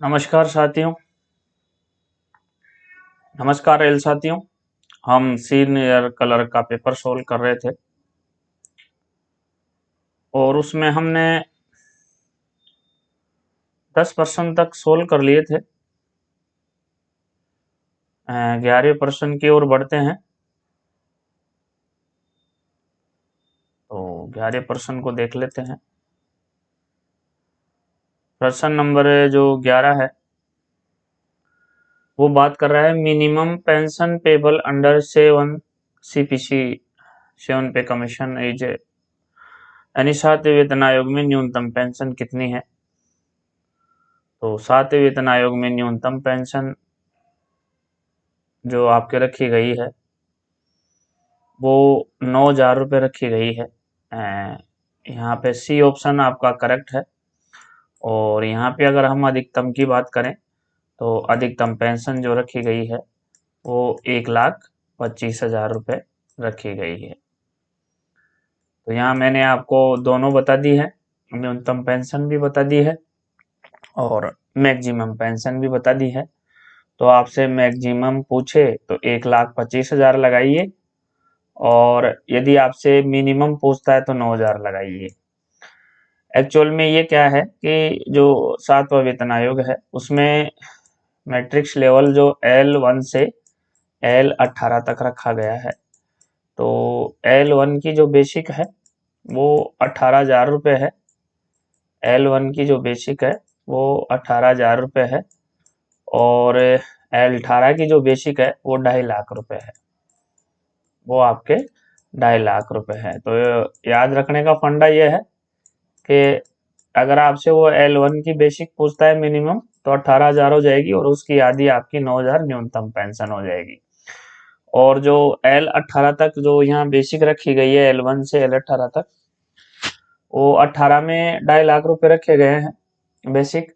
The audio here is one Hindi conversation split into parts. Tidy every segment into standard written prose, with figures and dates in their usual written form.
नमस्कार साथियों। नमस्कार एल साथियों। हम सीनियर कलर का पेपर सोल्व कर रहे थे और उसमें हमने 10% तक सोल्व कर लिए थे। 11% की ओर बढ़ते हैं। तो 11% को देख लेते हैं। प्रश्न नंबर जो 11 है वो बात कर रहा है minimum pension payable under 7 CPC 7 पे कमीशन एज यानी 7वें वेतन आयोग में न्यूनतम पेंशन कितनी है। तो 7वें वेतन आयोग में न्यूनतम पेंशन जो आपके रखी गई है वो 9,000 रुपये रखी गई है। यहाँ पे सी ऑप्शन आपका करेक्ट है। और यहाँ पे अगर हम अधिकतम की बात करें तो अधिकतम पेंशन जो रखी गई है वो 1,25,000 रुपये रखी गई है। तो यहाँ मैंने आपको दोनों बता दी है, न्यूनतम पेंशन भी बता दी है और मैक्सिमम पेंशन भी बता दी है। तो आपसे मैक्सिमम पूछे तो 1,25,000 लगाइए और यदि आपसे मिनिमम पूछता है तो 9,000 लगाइए। एक्चुअल में ये क्या है कि जो 7वां वेतन आयोग है उसमें मैट्रिक्स लेवल जो L1 से L18 तक रखा गया है। तो L1 की जो बेसिक है वो 18,000 रुपये है। L1 की जो बेसिक है वो 18,000 रुपये है और L18 की जो बेसिक है वो 2.5 लाख रुपए है। वो आपके 2.5 लाख रुपए है। तो याद रखने का फंडा ये है कि अगर आपसे वो L1 की बेसिक पूछता है मिनिमम तो 18,000 हो जाएगी और उसकी आधी आपकी 9,000 न्यूनतम पेंशन हो जाएगी। और जो L18 तक जो यहाँ बेसिक रखी गई है L1 से L18 तक वो 18 में 2.5 लाख रुपए रखे गए हैं बेसिक।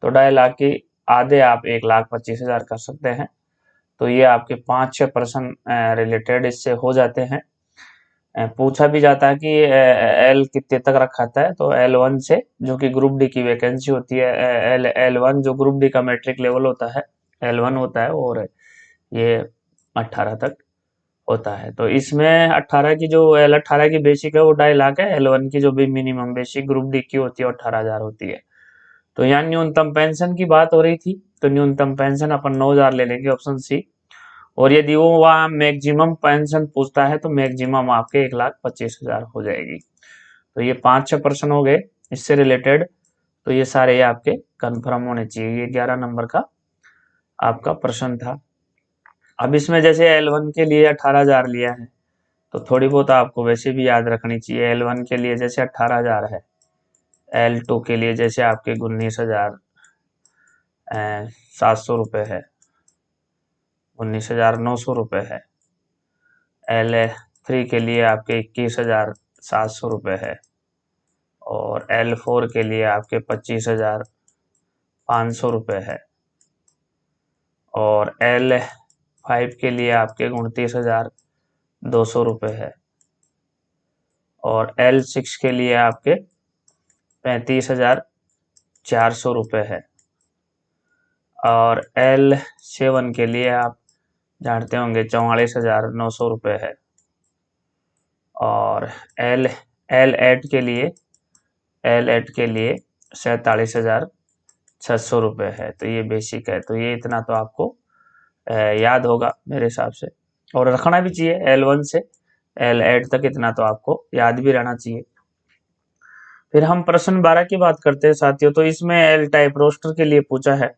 तो 2.5 लाख की आधे आप 1,25,000 कर सकते हैं। तो ये आपके 5-6 प्रश्न रिलेटेड इससे हो जाते हैं। पूछा भी जाता है कि एल कितने तक रखा था है तो L1 से जो कि ग्रुप डी की वैकेंसी होती है। L1 जो ग्रुप डी का मैट्रिक लेवल होता है L1 होता है और ये 18 तक होता है। तो इसमें 18 की जो L18 की बेसिक है वो 2.5 लाख है। L1 की जो भी मिनिमम बेसिक ग्रुप डी की होती है 18,000 होती है। तो यहाँ न्यूनतम पेंशन की बात हो रही थी तो न्यूनतम पेंशन अपन 9,000 ले लेंगे ऑप्शन सी। और यदि वो वहाँ मैक्सिमम पेंशन पूछता है तो मैक्सिमम आपके 1,25,000 हो जाएगी। तो ये 5-6 प्रश्न हो गए इससे रिलेटेड। तो ये सारे आपके कंफर्म होने चाहिए। ये 11 नंबर का आपका प्रश्न था। अब इसमें जैसे L1 के लिए 18,000 लिया है तो थोड़ी बहुत आपको वैसे भी याद रखनी चाहिए। L1 के लिए जैसे 18,000 है, L2 के लिए जैसे आपके 19,700 रुपये है, 19,900 रुपये है। L3 के लिए आपके 21,700 रुपये है और L4 के लिए आपके 25,500 रुपये है और L5 के लिए आपके 29,200 रुपये है और L6 के लिए आपके 35,400 रुपये है और L7 के लिए आप जानते होंगे 44,900 रुपये है और L8 के लिए 47,600 रुपये है। तो ये बेसिक है। तो ये इतना तो आपको याद होगा मेरे हिसाब से और रखना भी चाहिए। L1 से L8 तक इतना तो आपको याद भी रहना चाहिए। फिर हम प्रश्न 12 की बात करते हैं साथियों। तो इसमें L टाइप रोस्टर के लिए पूछा है।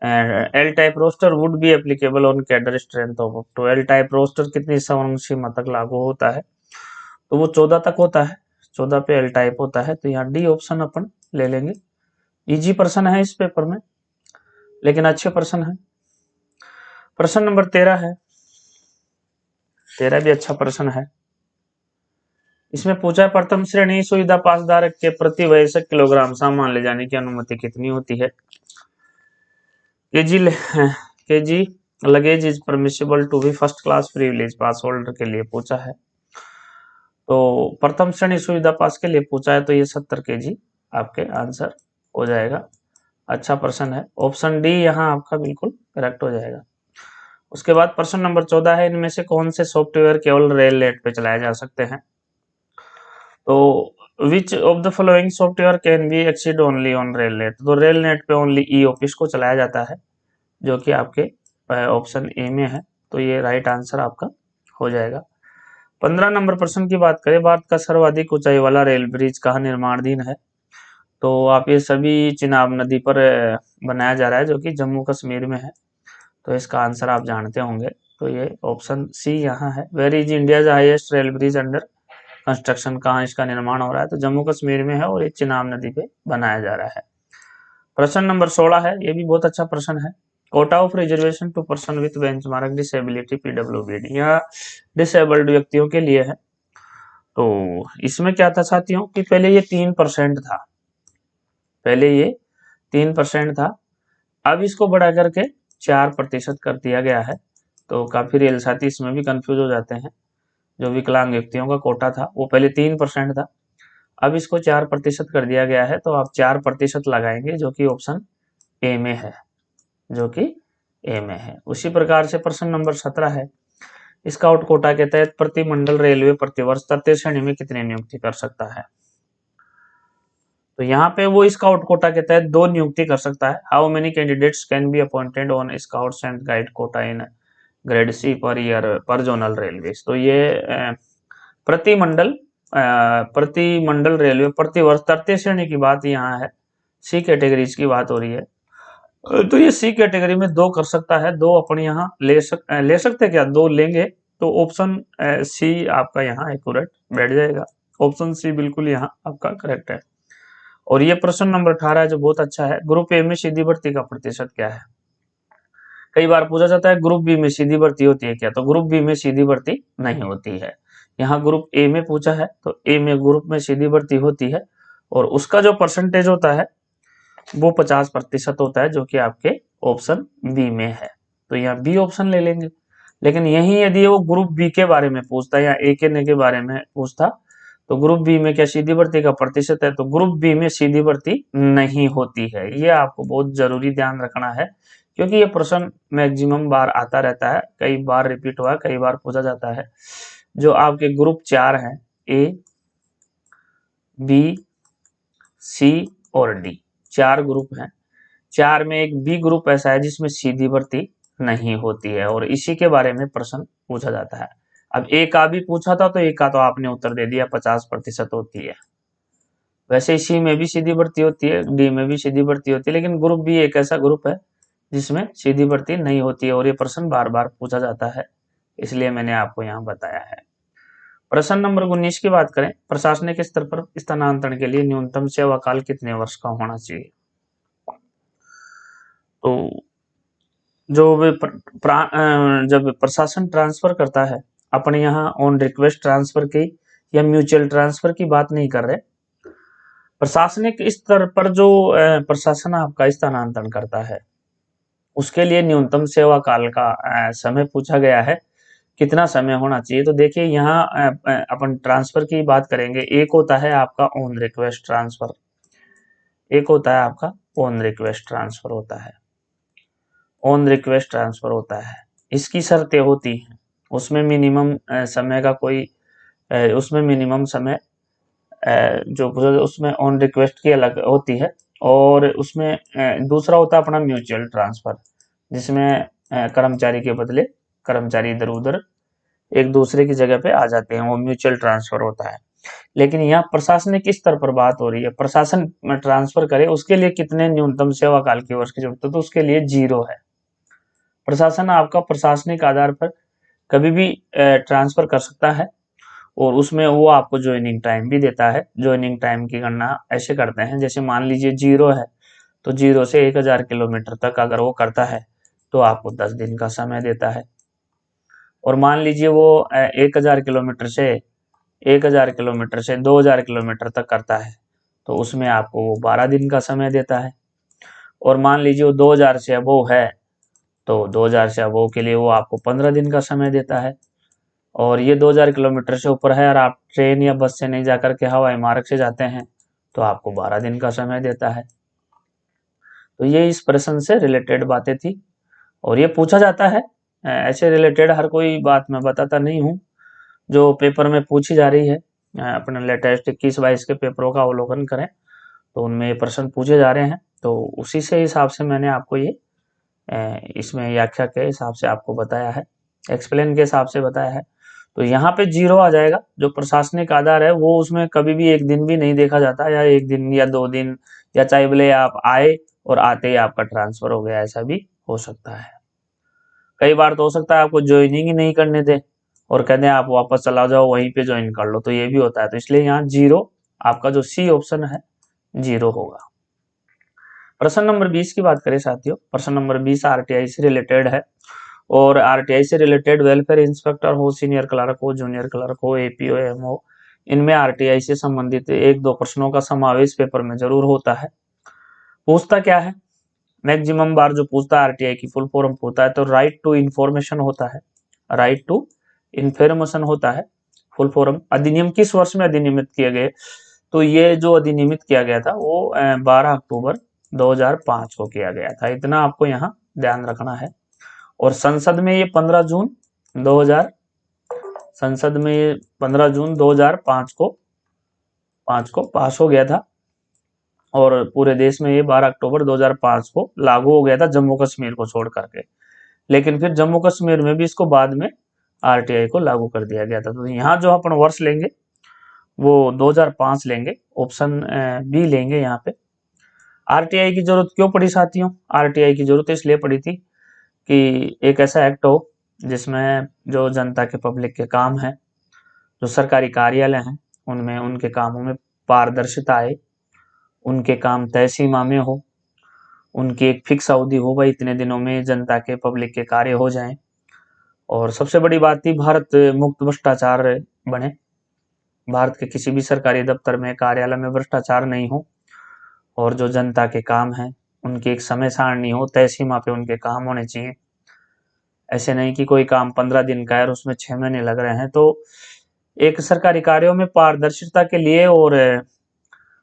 L type roster would be applicable on cadre strength of up to. L type roster कितनी सवर्ण सीमा तक लागू होता है तो वो 14 तक होता है। 14 पे L टाइप होता है। तो यहाँ डी ऑप्शन अपन ले लेंगे। इजी प्रश्न है इस पेपर में लेकिन अच्छे प्रश्न है। प्रश्न नंबर 13 है। 13 भी अच्छा प्रश्न है। इसमें पूछा है प्रथम श्रेणी सुविधा पास धारक के प्रति वयस्क किलोग्राम सामान ले जाने की अनुमति कितनी होती है। Kg luggage is permissible to be first class privilege pass holder के लिए पूछा है। तो प्रथम श्रेणी सुविधा पास के लिए पूछा है तो ये 70 केजी आपके आंसर हो जाएगा। अच्छा प्रश्न है। ऑप्शन डी यहाँ आपका बिल्कुल करेक्ट हो जाएगा। उसके बाद प्रश्न नंबर 14 है, इनमें से कौन से सॉफ्टवेयर केवल रेल नेट पे चलाए जा सकते हैं? तो which of the following software can be exceed only on rail net? तो रेल नेट पे ओनली ई ऑफिस को चलाया जाता है, जो कि आपके ऑप्शन ए में है। तो ये राइट आंसर आपका हो जाएगा। 15 नंबर प्रश्न की बात करें, भारत का सर्वाधिक ऊंचाई वाला रेल ब्रिज कहाँ निर्माणाधीन है? तो आप ये सभी चिनाब नदी पर बनाया जा रहा है, जो कि जम्मू कश्मीर में है। तो इसका आंसर आप जानते होंगे। तो ये ऑप्शन सी यहाँ है। Where is India's highest rail bridge under construction? कहाँ इसका निर्माण हो रहा है? तो जम्मू कश्मीर में है और ये चिनाब नदी पे बनाया जा रहा है। प्रश्न नंबर 16 है, ये भी बहुत अच्छा प्रश्न है। Quota of reservation to person with benchmark disability PWBD, यह डिसेबल्ड व्यक्तियों के लिए है। तो इसमें क्या था साथियों कि पहले ये 3% था, पहले ये 3% था, अब इसको बढ़ा करके 4% कर दिया गया है। तो काफी रेल साथी इसमें भी कंफ्यूज हो जाते हैं। जो विकलांग व्यक्तियों का कोटा था वो पहले 3% था, अब इसको 4% कर दिया गया है। तो आप 4% लगाएंगे, जो कि ऑप्शन ए में है, जो कि ए में है। उसी प्रकार से प्रश्न नंबर 17 है, स्काउट कोटा के तहत प्रति मंडल रेलवे प्रतिवर्ष तृतीय श्रेणी में कितने नियुक्ति कर सकता है? तो यहाँ पे वो स्काउट कोटा के तहत 2 नियुक्ति कर सकता है। How many candidates can be appointed on scouts and guide quota in grade C per year पर जोनल रेलवे? तो ये प्रति मंडल रेलवे प्रति वर्ष तृतीय श्रेणी की बात यहाँ है, सी कैटेगरीज की बात हो रही है। तो ये सी कैटेगरी में 2 कर सकता है, 2 अपन यहाँ ले सकते क्या, 2 लेंगे। तो ऑप्शन सी आपका यहाँ एक्यूरेट बैठ जाएगा। ऑप्शन सी बिल्कुल यहाँ आपका करेक्ट है। और ये प्रश्न नंबर 18 है, जो बहुत अच्छा है। ग्रुप ए में सीधी भर्ती का प्रतिशत क्या है? कई बार पूछा जाता है ग्रुप बी में सीधी भर्ती होती है क्या? तो ग्रुप बी में सीधी भर्ती नहीं होती है। यहाँ ग्रुप ए में पूछा है, तो ए में ग्रुप में सीधी भर्ती होती है, और उसका जो परसेंटेज होता है वो 50% होता है, जो कि आपके ऑप्शन बी में है। तो यहाँ बी ऑप्शन ले लेंगे। लेकिन यही यदि वो ग्रुप बी के बारे में पूछता या ए के बारे में पूछता, तो ग्रुप बी में क्या सीधी भर्ती का प्रतिशत है? तो ग्रुप बी में सीधी भर्ती नहीं होती है। ये आपको बहुत जरूरी ध्यान रखना है, क्योंकि ये प्रश्न मैक्सिमम बार आता रहता है, कई बार रिपीट हुआ, कई बार पूछा जाता है। जो आपके ग्रुप 4 हैं, ए, बी, सी और डी, 4 ग्रुप हैं। 4 में एक बी ग्रुप ऐसा है जिसमें सीधी भर्ती नहीं होती है, और इसी के बारे में प्रश्न पूछा जाता है। अब ए का भी पूछा था, तो ए का तो आपने उत्तर दे दिया, 50% होती है। वैसे सी में भी सीधी भर्ती होती है, डी में भी सीधी भर्ती होती है, लेकिन ग्रुप बी एक ऐसा ग्रुप है जिसमें सीधी भर्ती नहीं होती है, और ये प्रश्न बार बार पूछा जाता है, इसलिए मैंने आपको यहाँ बताया है। प्रश्न नंबर 19 की बात करें, प्रशासनिक स्तर पर स्थानांतरण के लिए न्यूनतम सेवा काल कितने वर्ष का होना चाहिए? तो जब प्रशासन ट्रांसफर करता है, अपने यहाँ ऑन रिक्वेस्ट ट्रांसफर की या म्यूचुअल ट्रांसफर की बात नहीं कर रहे, प्रशासनिक स्तर पर जो प्रशासन आपका स्थानांतरण करता है, उसके लिए न्यूनतम सेवा काल का समय पूछा गया है, कितना समय होना चाहिए? तो देखिए यहाँ अपन ट्रांसफर की बात करेंगे। एक होता है आपका ऑन रिक्वेस्ट ट्रांसफर, एक होता है आपका ऑन रिक्वेस्ट ट्रांसफर होता है, ऑन रिक्वेस्ट ट्रांसफर होता है। इसकी शर्तें होती हैं, उसमें मिनिमम समय का कोई उसमें मिनिमम समय जो उसमें ऑन रिक्वेस्ट की अलग होती है, और उसमें दूसरा होता है अपना म्यूचुअल ट्रांसफर, जिसमें कर्मचारी के बदले कर्मचारी इधर उधर एक दूसरे की जगह पे आ जाते हैं, वो म्यूचुअल ट्रांसफर होता है। लेकिन यहाँ प्रशासनिक स्तर पर बात हो रही है, प्रशासन में ट्रांसफर करे उसके लिए कितने न्यूनतम सेवा काल की वर्ष की जरूरत है? तो उसके लिए 0 है। प्रशासन आपका प्रशासनिक आधार पर कभी भी ट्रांसफर कर सकता है, और उसमें वो आपको ज्वाइनिंग टाइम भी देता है। ज्वाइनिंग टाइम की गणना ऐसे करते हैं, जैसे मान लीजिए 0 है, तो 0 से 1000 किलोमीटर तक अगर वो करता है तो आपको 10 दिन का समय देता है। और मान लीजिए वो 1000 किलोमीटर से 2000 किलोमीटर तक करता है, तो उसमें आपको वो 12 दिन का समय देता है। और मान लीजिए वो 2000 से अबोव है, तो 2000 से अबोव के लिए वो आपको 15 दिन का समय देता है। और ये 2000 किलोमीटर से ऊपर है और आप ट्रेन या बस से नहीं जाकर के हवाई मार्ग से जाते हैं, तो आपको 12 दिन का समय देता है। तो ये इस प्रश्न से रिलेटेड बातें थी और ये पूछा जाता है। ऐसे रिलेटेड हर कोई बात मैं बताता नहीं हूँ, जो पेपर में पूछी जा रही है। अपने लेटेस्ट 21-22 के पेपरों का अवलोकन करें तो उनमें ये प्रश्न पूछे जा रहे हैं, तो उसी से हिसाब से मैंने आपको ये इसमें व्याख्या के हिसाब से आपको बताया है, एक्सप्लेन के हिसाब से बताया है। तो यहाँ पे 0 आ जाएगा। जो प्रशासनिक आधार है वो उसमें कभी भी एक दिन भी नहीं देखा जाता, या एक दिन या 2 दिन, या चाहे बोले आप आए और आते ही आपका ट्रांसफर हो गया, ऐसा भी हो सकता है। कई बार तो हो सकता है आपको ज्वाइनिंग ही नहीं करने दे और कहते हैं आप वापस चला जाओ वहीं पे ज्वाइन कर लो, तो ये भी होता है। तो इसलिए यहाँ 0 आपका जो सी ऑप्शन है 0 होगा। प्रश्न नंबर 20 की बात करें साथियों, प्रश्न नंबर 20 आरटीआई से रिलेटेड है और आरटीआई से रिलेटेड वेलफेयर इंस्पेक्टर हो, सीनियर क्लर्क हो, जूनियर क्लर्क हो, एपीओ, एमओ, इनमें आरटीआई से संबंधित 1-2 प्रश्नों का समावेश पेपर में जरूर होता है। पूछता क्या है, मैक्सिमम बार जो पूछता है आरटीआई की फुल फॉर्म पूछता है तो राइट टू इंफॉर्मेशन होता है, राइट टू इंफॉर्मेशन होता है फुल फॉर्म। अधिनियम किस वर्ष में अधिनियमित किए गए, तो ये जो अधिनियमित किया गया था वो 12 अक्टूबर 2005 को किया गया था, इतना आपको यहाँ ध्यान रखना है। और संसद में ये 15 जून 2000 संसद में ये 15 जून 2005 को पास हो गया था और पूरे देश में ये 12 अक्टूबर 2005 को लागू हो गया था, जम्मू कश्मीर को छोड़ करके। लेकिन फिर जम्मू कश्मीर में भी इसको बाद में आरटीआई को लागू कर दिया गया था। तो यहाँ जो अपन वर्ष लेंगे वो 2005 लेंगे, ऑप्शन बी लेंगे यहाँ पे। आरटीआई की जरूरत क्यों पड़ी साथियों, आरटीआई की जरूरत इसलिए पड़ी थी कि एक ऐसा एक्ट हो जिसमें जो जनता के पब्लिक के काम है, जो सरकारी कार्यालय हैं, उनमें उनके कामों में पारदर्शिता आए, उनके काम तय सीमा में हो, उनकी एक फिक्स अवधि हो, भाई इतने दिनों में जनता के पब्लिक के कार्य हो जाएं। और सबसे बड़ी बात थी भारत मुक्त भ्रष्टाचार बने, भारत के किसी भी सरकारी दफ्तर में, कार्यालय में भ्रष्टाचार नहीं हो और जो जनता के काम हैं उनकी एक समय सारणी हो, तय सीमा पे उनके काम होने चाहिए। ऐसे नहीं कि कोई काम 15 दिन का है और उसमें 6 महीने लग रहे हैं। तो एक सरकारी कार्यों में पारदर्शिता के लिए और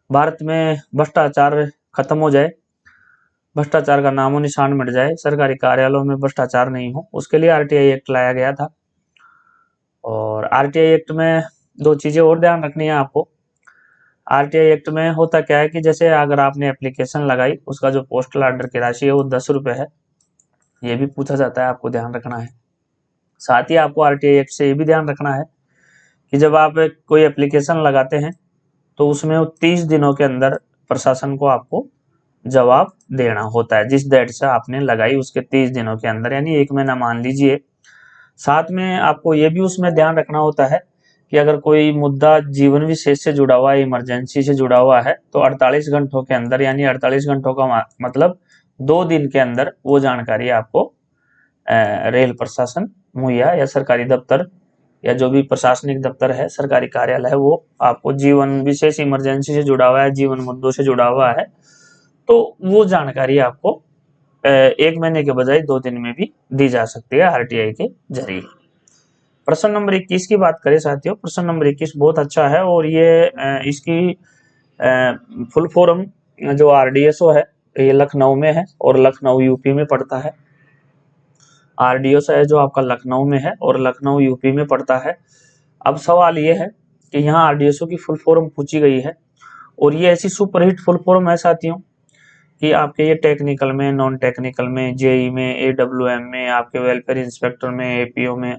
भारत में भ्रष्टाचार खत्म हो जाए, भ्रष्टाचार का नामो निशान मिट जाए, सरकारी कार्यालयों में भ्रष्टाचार नहीं हो, उसके लिए आरटीआई एक्ट लाया गया था। और आरटीआई एक्ट में 2 चीजें और ध्यान रखनी है आपको। आरटीआई एक्ट में होता क्या है कि जैसे अगर आपने एप्लीकेशन लगाई, उसका जो पोस्टल ऑर्डर की राशि है वो 10 रुपए है, ये भी पूछा जाता है, आपको ध्यान रखना है। साथ ही आपको आरटीआई एक्ट से ये भी ध्यान रखना है कि जब आप कोई एप्लीकेशन लगाते हैं तो उसमें 30 दिनों के अंदर प्रशासन को आपको जवाब देना होता है, जिस डेट से आपने लगाई उसके 30 दिनों के अंदर, यानी 1 महीना मान लीजिए। साथ में आपको ये भी उसमें ध्यान रखना होता है कि अगर कोई मुद्दा जीवन विशेष से जुड़ा हुआ है, इमरजेंसी से जुड़ा हुआ है, तो 48 घंटों के अंदर, यानी 48 घंटों का मतलब 2 दिन के अंदर वो जानकारी आपको रेल प्रशासन मुहैया, या सरकारी दफ्तर या जो भी प्रशासनिक दफ्तर है, सरकारी कार्यालय है, वो आपको जीवन विशेष इमरजेंसी से जुड़ा हुआ है, जीवन मुद्दों से जुड़ा हुआ है, तो वो जानकारी आपको 1 महीने के बजाय 2 दिन में भी दी जा सकती है आरटीआई के जरिए। प्रश्न नंबर 21 की बात करें साथियों, प्रश्न नंबर 21 बहुत अच्छा है और ये इसकी फुल फॉर्म जो आरडीएसओ है ये लखनऊ में है और लखनऊ यूपी में पड़ता है। आरडीएसओ है जो आपका लखनऊ में है और लखनऊ यूपी में पड़ता है। अब सवाल ये है कि यहाँ आरडीएसओ की फुल फॉर्म पूछी गई है और ये ऐसी सुपरहिट फुल फॉर्म है साथियों कि आपके ये टेक्निकल में, नॉन टेक्निकल में, जेई में, एडब्ल्यूएम में, आपके वेलफेयर इंस्पेक्टर में, एपीओ में,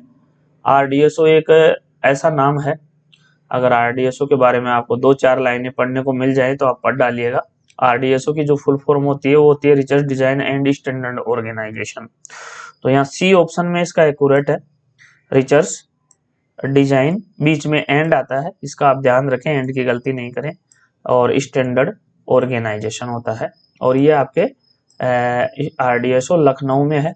आरडीएसओ एक ऐसा नाम है। अगर आरडीएसओ के बारे में आपको 2-4 लाइनें पढ़ने को मिल जाए तो आप पढ़ डालिएगा। आरडीएसओ की जो फुल फॉर्म होती है वो होती है research design and standard organisation. तो यहाँ सी ऑप्शन में इसका एक्यूरेट है, रिसर्च डिजाइन, बीच में एंड आता है, इसका आप ध्यान रखें, एंड की गलती नहीं करें, और स्टैंडर्ड ऑर्गेनाइजेशन होता है। और ये आपके आरडीएसओ लखनऊ में है।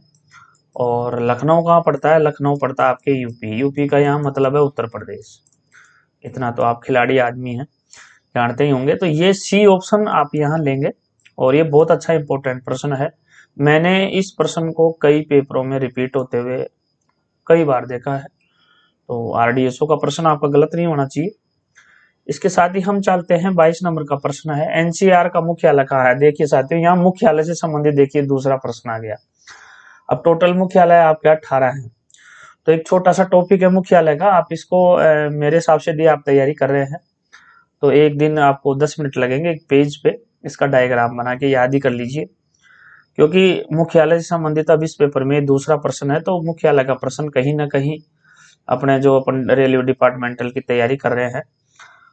और लखनऊ कहाँ पड़ता है, लखनऊ पड़ता है आपके यूपी, यूपी का यहाँ मतलब है उत्तर प्रदेश। इतना तो आप खिलाड़ी आदमी हैं, जानते ही होंगे। तो ये सी ऑप्शन आप यहाँ लेंगे और ये बहुत अच्छा इंपॉर्टेंट प्रश्न है। मैंने इस प्रश्न को कई पेपरों में रिपीट होते हुए कई बार देखा है। तो आरडीएसओ का प्रश्न आपका गलत नहीं होना चाहिए, इसके साथ ही हम चलते हैं 22 नंबर का प्रश्न है, एनसीआर का मुख्यालय कहाँ है। देखिए साथियों, यहाँ मुख्यालय से संबंधित देखिए दूसरा प्रश्न आ गया। अब टोटल मुख्यालय आपके 18 है, तो एक छोटा सा टॉपिक है मुख्यालय का। आप इसको मेरे हिसाब से यदि आप तैयारी कर रहे हैं तो एक दिन आपको 10 मिनट लगेंगे एक पेज पे इसका डायग्राम बना के याद ही कर लीजिए, क्योंकि मुख्यालय से संबंधित अब इस पेपर में दूसरा प्रश्न है, तो मुख्यालय का प्रश्न कहीं ना कहीं अपने जो अपन रेलवे डिपार्टमेंटल की तैयारी कर रहे हैं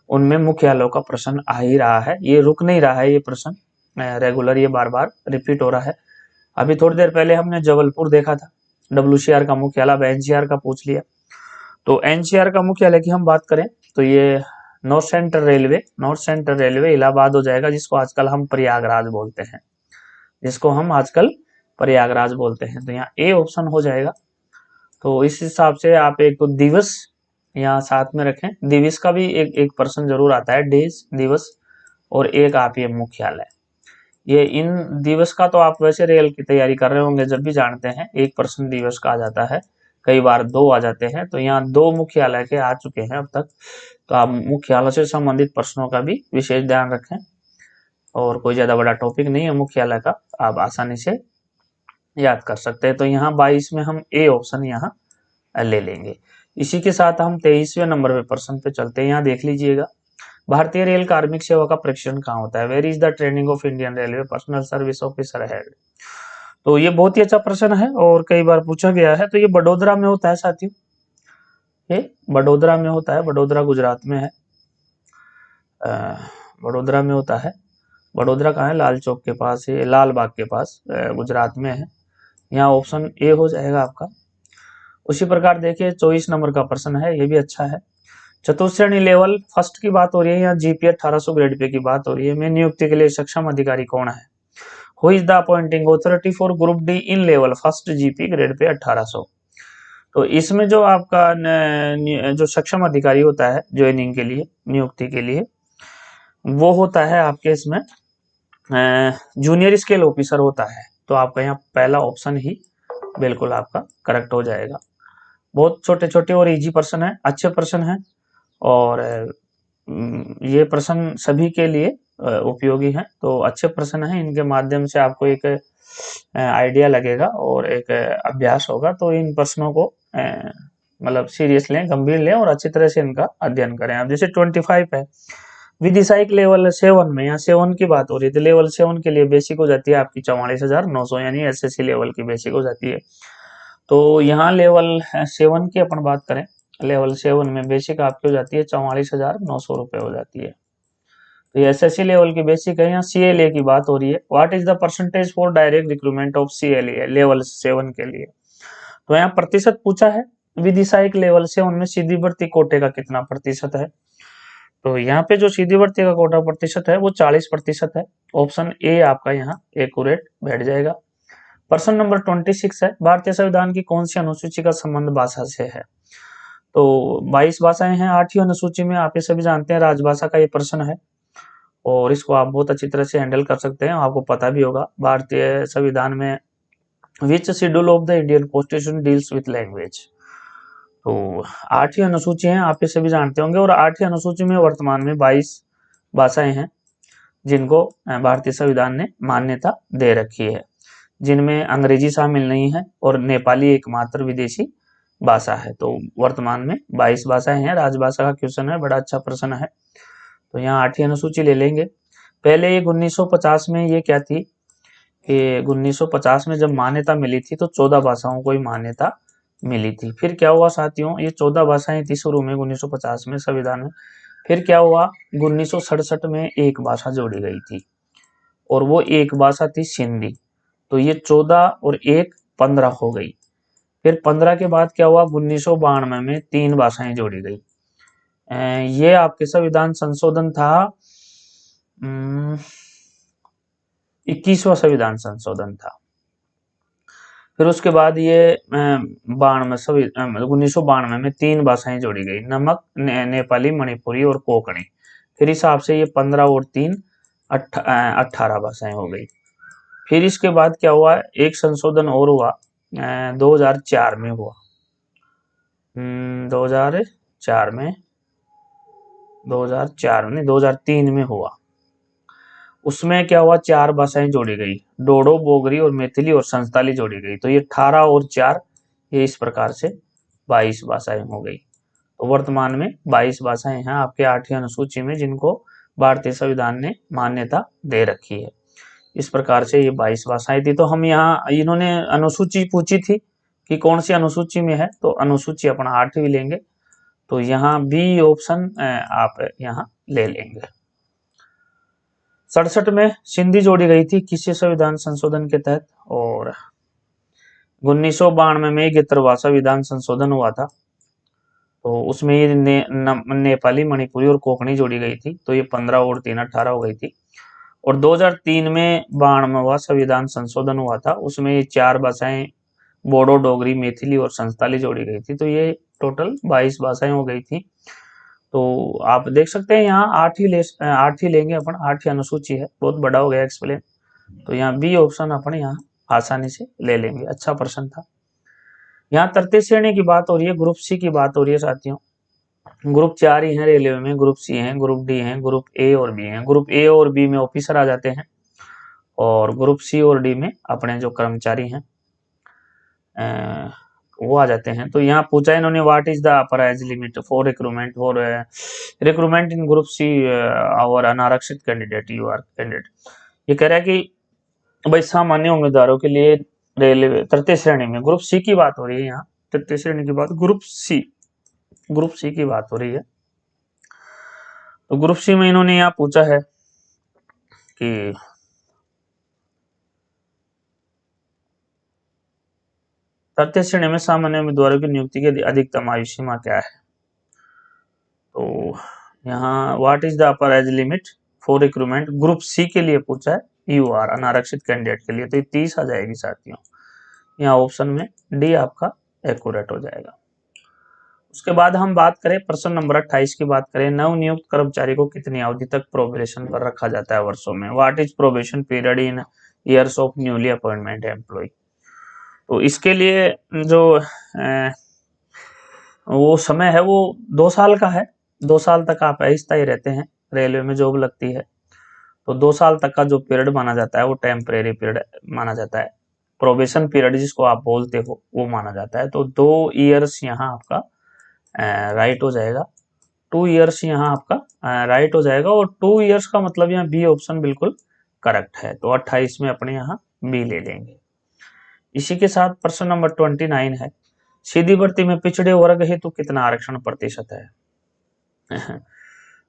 उनमें मुख्यालयों का प्रश्न आ ही रहा है। ये रुक नहीं रहा है, ये प्रश्न रेगुलर ये बार बार रिपीट हो रहा है। अभी थोड़ी देर पहले हमने जबलपुर देखा था, WCR का मुख्यालय, अब NCR का पूछ लिया। तो NCR का मुख्यालय की हम बात करें तो ये नॉर्थ सेंट्रल रेलवे इलाहाबाद हो जाएगा, जिसको आजकल हम प्रयागराज बोलते हैं, तो यहाँ ए ऑप्शन हो जाएगा। तो इस हिसाब से आप एक तो दिवस यहाँ साथ में रखें, दिवस का भी एक पर्सन जरूर आता है, डेज दिवस, और एक आप ये मुख्यालय। ये इन दिवस का तो आप वैसे रेल की तैयारी कर रहे होंगे जब भी जानते हैं, एक पर्सन दिवस का आ जाता है, कई बार 2 आ जाते हैं, तो यहाँ 2 मुख्यालय के आ चुके हैं अब तक। तो आप मुख्यालय से संबंधित प्रश्नों का भी विशेष ध्यान रखें, और कोई ज्यादा बड़ा टॉपिक नहीं है मुख्यालय का, आप आसानी से याद कर सकते हैं। तो यहाँ 22 में हम ए ऑप्शन यहाँ ले लेंगे। इसी के साथ हम 23वें नंबर पे प्रश्न पे चलते हैं। यहाँ देख लीजिएगा, भारतीय रेल कार्मिक सेवा का प्रशिक्षण कहाँ होता है। Where is the training of Indian railway personnel service officer head. तो ये बहुत ही अच्छा प्रश्न है और कई बार पूछा गया है। तो ये बड़ोदरा में होता है साथियों, ये बड़ोदरा में होता है, बड़ोदरा गुजरात में है, बड़ोदरा में होता है। बड़ोदरा कहाँ है, लाल चौक के पास, ये लाल बाग के पास गुजरात में है। यहाँ ऑप्शन ए हो जाएगा आपका। उसी प्रकार देखिए 24 नंबर का प्रश्न है, ये भी अच्छा है। चतुश्रेणी लेवल फर्स्ट की बात हो रही है, यहाँ GP 1800 ग्रेड पे की बात हो रही है। में नियुक्ति के लिए सक्षम अधिकारी कौन है। Who is the appointing authority for group D in level first GP grade pay 1800। तो इसमें जो आपका जो सक्षम अधिकारी होता है ज्वाइनिंग के लिए, नियुक्ति के लिए, वो होता है आपके इसमें जूनियर स्केल ऑफिसर होता है। तो आपका यहाँ पहला ऑप्शन ही बिल्कुल आपका करेक्ट हो जाएगा। बहुत छोटे छोटे और इजी प्रश्न है, अच्छे प्रश्न है, और ये प्रश्न सभी के लिए उपयोगी है। तो अच्छे प्रश्न है, इनके माध्यम से आपको एक आइडिया लगेगा और एक अभ्यास होगा। तो इन प्रश्नों को मतलब सीरियस लें, गंभीर लें और अच्छी तरह से इनका अध्ययन करें। अब जैसे 25 है, विदिशायक लेवल 7 में, यहाँ 7 की बात हो रही है, तो लेवल 7 के लिए बेसिक हो जाती है आपकी 44,900, यानी SSC लेवल की बेसिक हो जाती है। तो यहाँ लेवल 7 की अपन बात करें, लेवल 7 में बेसिक आपकी हो जाती है 44,900 रुपए हो जाती है। तो ये SSC लेवल की बेसिक है। यहाँ CLA की बात हो रही है, what is the percentage for direct recruitment of CLA level 7 के लिए। तो यहाँ प्रतिशत पूछा है, विदिशायक लेवल 7 में सीधी भर्ती कोटे का कितना प्रतिशत है। तो यहाँ पे जो सीधी भर्ती का कोटा प्रतिशत है वो 40% है। ऑप्शन ए आपका यहाँ एक्यूरेट बैठ जाएगा। प्रश्न नंबर 26 है, भारतीय संविधान की कौन सी अनुसूची का संबंध भाषा से है। तो 22 भाषाएं हैं 8वीं अनुसूची में, आप ये सभी जानते हैं राजभाषा का ये प्रश्न है, और इसको आप बहुत अच्छी तरह से हैंडल कर सकते हैं। आपको पता भी होगा भारतीय संविधान में which schedule of the Indian constitution deals with language. तो 8वीं अनुसूची है, आप ये सभी जानते होंगे, और 8वीं अनुसूची में वर्तमान में 22 भाषाएं हैं जिनको भारतीय संविधान ने मान्यता दे रखी है, जिनमें अंग्रेजी शामिल नहीं है और नेपाली एकमात्र विदेशी भाषा है। तो वर्तमान में 22 भाषाएं हैं। राजभाषा का क्वेश्चन है, बड़ा अच्छा प्रश्न है। तो यहाँ 8वीं अनुसूची ले लेंगे। पहले एक 1950 में ये क्या थी कि 1950 में जब मान्यता मिली थी तो 14 भाषाओं को ही मान्यता मिली थी। फिर क्या हुआ साथियों, ये 14 भाषाएं थी शुरू में 1950 में संविधान में। फिर क्या हुआ, 1967 में एक भाषा जोड़ी गई थी, और वो एक भाषा थी सिंधी। तो ये 14 और 1 15 हो गई। फिर 15 के बाद क्या हुआ, 1992 में 3 भाषाएं जोड़ी गई। ये आपके संविधान संशोधन था 21वां संविधान संशोधन था। फिर उसके बाद ये 1992 में 3 भाषाएं जोड़ी गई, नमक, नेपाली, मणिपुरी और कोंकणी। फिर हिसाब से ये 15 और 3 18 भाषाएं हो गई। फिर इसके बाद क्या हुआ, एक संशोधन और हुआ 2004 में हुआ। 2004 में 2004 नहीं 2003 में हुआ। उसमें क्या हुआ, 4 भाषाएं जोड़ी गई, डोडो, बोगरी और मैथिली और संताली जोड़ी गई। तो ये 18 और 4, ये इस प्रकार से 22 भाषाएं हो गई। तो वर्तमान में 22 भाषाएं हैं आपके 8वीं अनुसूची में, जिनको भारतीय संविधान ने मान्यता दे रखी है। इस प्रकार से ये 22 भाषाएं थी। तो हम यहाँ, इन्होंने अनुसूची पूछी थी कि कौन सी अनुसूची में है, तो अनुसूची अपना 8वीं लेंगे। तो यहाँ बी ऑप्शन आप यहाँ ले लेंगे। 67 में सिंधी जोड़ी गई थी किसी संविधान संशोधन के तहत, और 1992 में एक भाषा विधान संशोधन हुआ था। तो उसमें ये नेपाली, मणिपुरी और कोंकणी जोड़ी गई थी। तो ये 15 और 3 18 हो गई थी। और 2003 में 92वां संविधान संशोधन हुआ था, उसमें ये 4 भाषाएं बोडो, डोगरी, मैथिली और संताली जोड़ी गई थी। तो ये टोटल 22 भाषाएं हो गई थी। तो आप देख सकते हैं यहाँ 8 ही लेंगे अपन, 8 ही अनुसूची है, बहुत बड़ा हो गया एक्सप्लेन। तो यहाँ बी ऑप्शन अपन यहाँ आसानी से ले लेंगे। अच्छा प्रश्न था। यहाँ तृतीय श्रेणी की बात हो रही है, ग्रुप सी की बात हो रही है साथियों। ग्रुप 4 ही है रेलवे में, ग्रुप सी है, ग्रुप डी है, ग्रुप ए और बी है। ग्रुप ए और बी में ऑफिसर आ जाते हैं, और ग्रुप सी और डी में अपने जो कर्मचारी हैं वो आ जाते हैं। तो यहाँ पूछा इन्होंने, what is the upper age limit for recruitment in group C और अनारक्षित कैंडिडेट यू आर कैंडिडेट। ये कह रहा है कि भाई सामान्य उम्मीदवारों के लिए रेलवे तृतीय श्रेणी में, ग्रुप सी की बात हो रही है यहाँ, तृतीय श्रेणी की बात ग्रुप सी की बात हो रही है। तो ग्रुप सी में इन्होंने यहाँ पूछा है कि तृतीय श्रेणी में सामान्य उम्मीदवारों की नियुक्ति की अधिकतम आयु सीमा क्या है। तो यहाँ what is the upper age limit for recruitment group C के लिए पूछा है, यू आर अनारक्षित कैंडिडेट के लिए। तो 30 आ जाएगी साथियों। यहाँ ऑप्शन में डी आपका एक्यूरेट हो जाएगा। उसके बाद हम बात करें प्रश्न नंबर 28 की बात करें, नवनियुक्त कर्मचारी को कितनी अवधि तक प्रोबेशन पर रखा जाता है वर्षों में। What is probation period in years of newly appointment employ. तो इसके लिए जो वो समय है वो 2 साल का है। 2 साल तक आप अस्थायी रहते हैं, रेलवे में जॉब लगती है। तो 2 साल तक का जो पीरियड माना जाता है वो टेम्परेरी पीरियड माना जाता है। प्रोबेशन पीरियड जिसको आप बोलते हो वो माना जाता है। तो 2 ईयर्स यहाँ आपका राइट हो जाएगा। 2 ईयर्स यहाँ आपका राइट हो जाएगा। और 2 ईयर्स का मतलब यहाँ बी ऑप्शन बिल्कुल करेक्ट है। तो 28 में अपने यहाँ बी ले लेंगे। इसी के साथ प्रश्न नंबर 29 है, सीधी भर्ती में पिछड़े वर्ग हेतु कितना आरक्षण प्रतिशत है।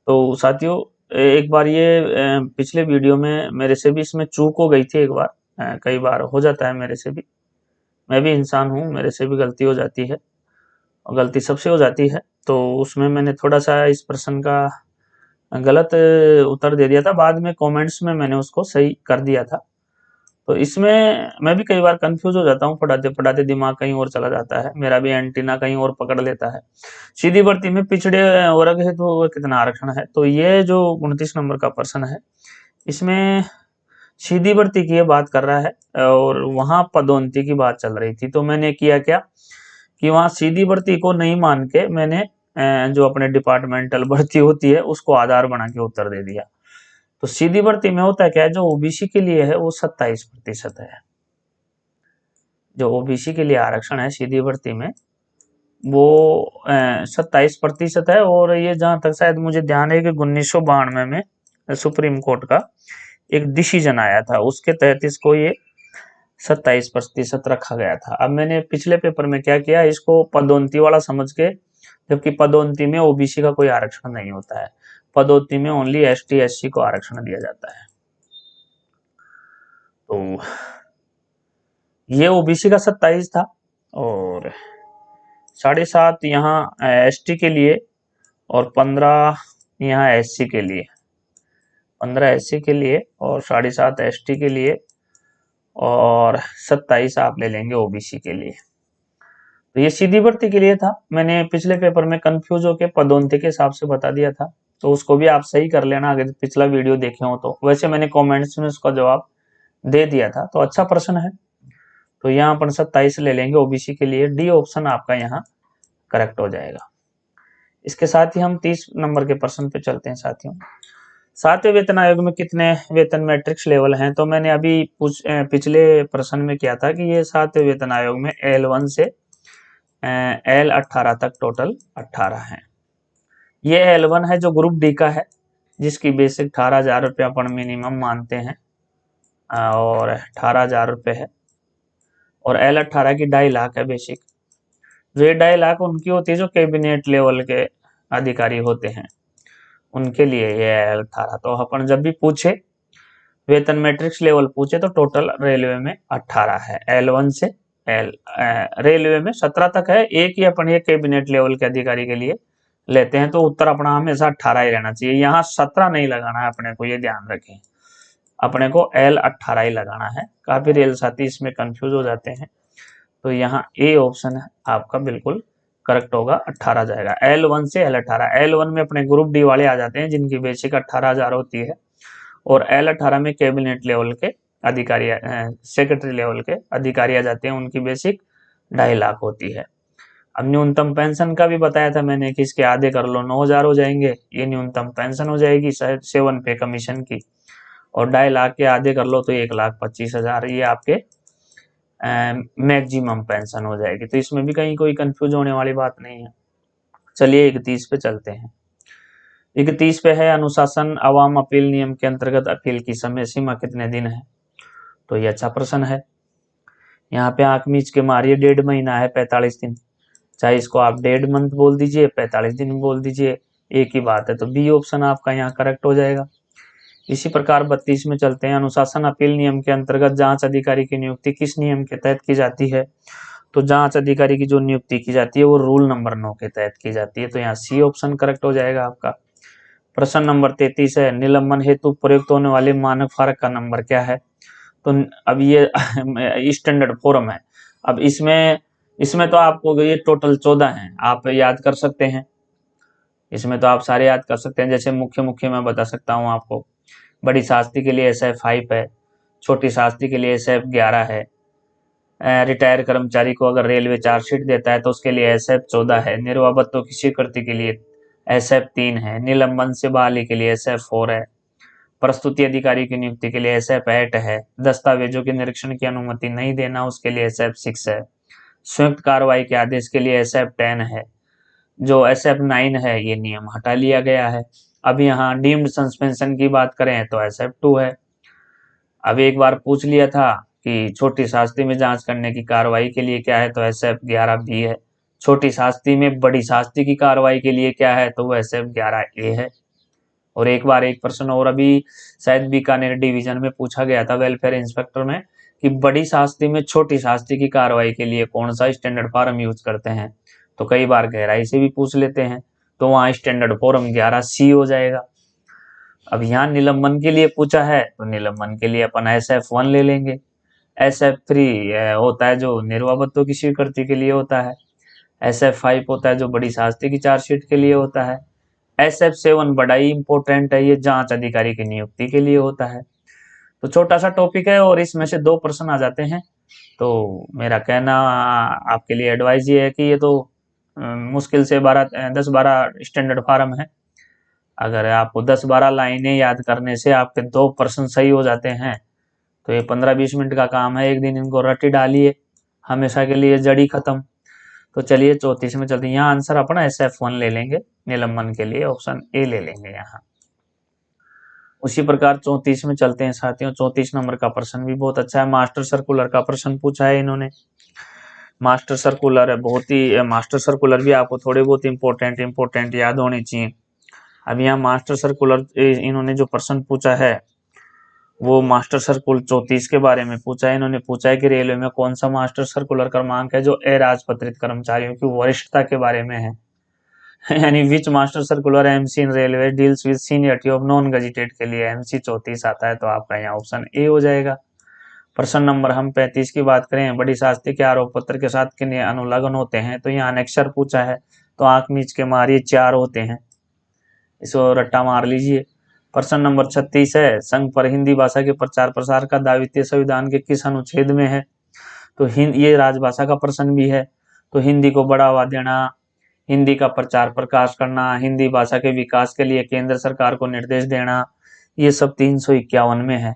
तो साथियों एक बार ये पिछले वीडियो में मेरे से भी इसमें चूक हो गई थी एक बार, कई बार हो जाता है मेरे से भी, मैं भी इंसान हूँ, मेरे से भी गलती हो जाती है और गलती सबसे हो जाती है। तो उसमें मैंने थोड़ा सा इस प्रश्न का गलत उत्तर दे दिया था, बाद में कमेंट्स में मैंने उसको सही कर दिया था। तो इसमें मैं भी कई बार कंफ्यूज हो जाता हूँ, पढ़ाते पढ़ाते दिमाग कहीं और चला जाता है, मेरा भी एंटीना कहीं और पकड़ लेता है। सीधी भर्ती में पिछड़े वर्ग है तो कितना आरक्षण है। तो ये जो 29 नंबर का प्रश्न है, इसमें सीधी भर्ती की बात कर रहा है और वहां पदोन्नति की बात चल रही थी। तो मैंने किया क्या कि वहां सीधी भर्ती को नहीं मान के मैंने जो अपने डिपार्टमेंटल भर्ती होती है उसको आधार बना के उत्तर दे दिया। तो सीधी भर्ती में होता है क्या, जो ओबीसी के लिए है वो 27% है। जो ओबीसी के लिए आरक्षण है सीधी भर्ती में वो 27% है। और ये जहां तक शायद मुझे ध्यान है कि 1992 में सुप्रीम कोर्ट का एक डिसीजन आया था, उसके तहत इसको ये 27% रखा गया था। अब मैंने पिछले पेपर में क्या किया, इसको पदोन्नति वाला समझ के, जबकि पदोन्नति में ओबीसी का कोई आरक्षण नहीं होता है, पदोन्नति में ओनली एसटी एससी को आरक्षण दिया जाता है। तो ये ओबीसी का 27 था और 7.5 यहाँ एसटी के लिए और 15 यहाँ एससी के लिए, 15 एससी के लिए और 7.5 एसटी के लिए और 27 आप ले लेंगे ओबीसी के लिए। तो ये सीधी भर्ती के लिए था। मैंने पिछले पेपर में कंफ्यूज होकर पदोन्नति के हिसाब से बता दिया था, तो उसको भी आप सही कर लेना अगर पिछला वीडियो देखे हो तो। वैसे मैंने कमेंट्स में उसका जवाब दे दिया था। तो अच्छा प्रश्न है। तो यहाँ पर 27 ले लेंगे ओबीसी के लिए, डी ऑप्शन आपका यहाँ करेक्ट हो जाएगा। इसके साथ ही हम 30 नंबर के प्रश्न पे चलते हैं साथियों। 7वें वेतन आयोग में कितने वेतन मैट्रिक्स लेवल हैं? तो मैंने अभी पिछले प्रश्न में किया था कि ये 7वें वेतन आयोग में L1 से L18 तक टोटल 18 हैं। ये L1 है जो ग्रुप डी का है, जिसकी बेसिक 18,000 रुपया पर मिनिमम मानते हैं और 18,000 रुपये है। और L18 की 2.5 लाख है बेसिक। वे 2.5 लाख उनकी होती है जो कैबिनेट लेवल के अधिकारी होते हैं, उनके लिए ये L18। तो अपन जब भी पूछे वेतन मैट्रिक्स लेवल पूछे तो टोटल रेलवे में 18 है, L1 से रेलवे में 17 तक है। एक ही अपन ये कैबिनेट लेवल के अधिकारी के लिए लेते हैं, तो उत्तर अपना हमेशा 18 ही रहना चाहिए। यहाँ 17 नहीं लगाना है अपने को, ये ध्यान रखें, अपने को L18 ही लगाना है। काफी रेल साथी इसमें कंफ्यूज हो जाते हैं, तो यहाँ ए ऑप्शन है आपका बिल्कुल करेक्ट होगा, 18 जाएगा। L1 से L18। L1 में अपने ग्रुप डी वाले आ जाते हैं जिनकी बेसिक 18,000 होती है, और L18 में कैबिनेट लेवल के अधिकारी, सेक्रेटरी लेवल के अधिकारी आ जाते हैं, उनकी बेसिक 2.5 लाख होती है। अब न्यूनतम पेंशन का भी बताया था मैंने कि इसके आधे कर लो 9,000 हो जाएंगे, ये न्यूनतम पेंशन हो जाएगी 7 पे कमीशन की, और 2.5 लाख के आधे कर लो तो 1,25,000, ये आपके मैक्सिमम पेंशन हो जाएगी। तो इसमें भी कहीं कोई कंफ्यूज होने वाली बात नहीं है। चलिए 31 पे चलते हैं। 31 पे है अनुशासन आवाम अपील नियम के अंतर्गत अपील की समय सीमा कितने दिन है? तो ये अच्छा प्रश्न है। यहाँ पे आंख मीच के मारिए, 1.5 महीना है, 45 दिन, चाहे इसको आप 1.5 मंथ बोल दीजिए, 45 दिन बोल दीजिए, एक ही बात है। तो बी ऑप्शन आपका यहाँ करेक्ट हो जाएगा। इसी प्रकार 32 में चलते हैं। अनुशासन अपील नियम के अंतर्गत जांच अधिकारी की नियुक्ति किस नियम के तहत की जाती है? तो जांच अधिकारी की जो नियुक्ति की जाती है वो रूल नंबर 9 के तहत की जाती है, तो यहाँ सी ऑप्शन करेक्ट हो जाएगा आपका। प्रश्न नंबर 33 है, निलंबन हेतु प्रयुक्त होने वाले मानक फारक का नंबर क्या है? तो अब ये स्टैंडर्ड फॉर्म है। अब इसमें तो आपको ये टोटल 14 हैं, आप याद कर सकते हैं, इसमें तो आप सारे याद कर सकते हैं। जैसे मुख्य मैं बता सकता हूँ आपको। बड़ी शास्त्री के लिए SF 5 है, छोटी शास्त्री के लिए SF 11 है, रिटायर कर्मचारी को अगर रेलवे चार्जशीट देता है तो उसके लिए SF 14 है, निर्वापत्तों की स्वीकृति के लिए SF 3 है, निलंबन से बहाली के लिए SF 4 है, प्रस्तुति अधिकारी की नियुक्ति के लिए SF 8 है, दस्तावेजों के निरीक्षण की अनुमति नहीं देना उसके लिए SF 6 है, संयुक्त कार्रवाई के आदेश के लिए SF 10 है, जो SF 9 है ये नियम हटा लिया गया है। अब यहाँ डीम्ड सस्पेंशन की बात करें तो SF 2 है। अब एक बार पूछ लिया था कि छोटी शास्त्री में जांच करने की कार्रवाई के लिए क्या है, तो SF 11 भी है। छोटी शास्त्री में बड़ी शास्त्री की कार्रवाई के लिए क्या है, तो वो SF 11A है। और एक बार एक प्रश्न और अभी शायद बीकानेर डिवीजन में पूछा गया था वेलफेयर इंस्पेक्टर में कि बड़ी शास्त्री में छोटी शास्त्री की कार्रवाई के लिए कौन सा स्टैंडर्ड फॉर्म यूज करते हैं, तो कई बार गहराई से भी पूछ लेते हैं, तो वहाँ स्टैंडर्ड फॉर्म 11C हो जाएगा। अब यहाँ निलंबन के लिए पूछा है तो निलंबन के लिए अपन SF 1 ले लेंगे। SF 3 होता है जो निर्वापत्तों की स्वीकृति के लिए होता है, SF 5 होता है जो बड़ी शास्त्री की चार्जशीट के लिए होता है, SF 7 बड़ा ही इंपॉर्टेंट है, ये जांच अधिकारी की नियुक्ति के लिए होता है। तो छोटा सा टॉपिक है और इसमें से 2 प्रश्न आ जाते हैं, तो मेरा कहना आपके लिए एडवाइस ये है कि ये तो मुश्किल से 10-12 स्टैंडर्ड फॉर्म है। अगर आपको 10-12 लाइनें याद करने से आपके 2 प्रश्न सही हो जाते हैं तो ये 15-20 मिनट का काम है, एक दिन इनको रट्टी डालिए, हमेशा के लिए जड़ी खत्म। तो चलिए 34 में चलते हैं। यहाँ आंसर अपना SF 1 ले लेंगे, निलंबन के लिए ऑप्शन ए ले लेंगे यहाँ। उसी प्रकार 34 में चलते हैं साथियों। 34 नंबर का प्रश्न भी बहुत अच्छा है, मास्टर सर्कुलर का प्रश्न पूछा है इन्होंने। मास्टर सर्कुलर है, बहुत ही मास्टर सर्कुलर भी आपको थोड़े बहुत इंपॉर्टेंट याद होने चाहिए। अब यहाँ मास्टर सर्कुलर इन्होंने जो प्रश्न पूछा है वो मास्टर सर्कुलर 34 के बारे में पूछा है। इन्होंने पूछा है कि रेलवे में कौन सा मास्टर सर्कुलर क्रमांक है जो अराजपत्रित कर्मचारियों की वरिष्ठता के बारे में है, यानी which master circular MC in railway deals with seniority of non gazetted के लिए MC 34 आता है, तो आपका यहाँ ऑप्शन ए हो जाएगा। प्रश्न नंबर हम 35 की बात करें, बड़ी शास्त्री के आरोप पत्र के साथ कितने अनुलग्न होते हैं, तो यहाँ अनेक्षर पूछा है, तो आंख मीच के मारिए 4 होते हैं, इसको रट्टा मार लीजिए। प्रश्न नंबर 36 है, संघ पर हिंदी भाषा के प्रचार प्रसार का दायित्व संविधान के किस अनुच्छेद में है, तो ये राजभाषा का प्रश्न भी है, तो हिंदी को बढ़ावा देना हिंदी का प्रचार प्रकाश करना, हिंदी भाषा के विकास के लिए केंद्र सरकार को निर्देश देना, ये सब 351 में है।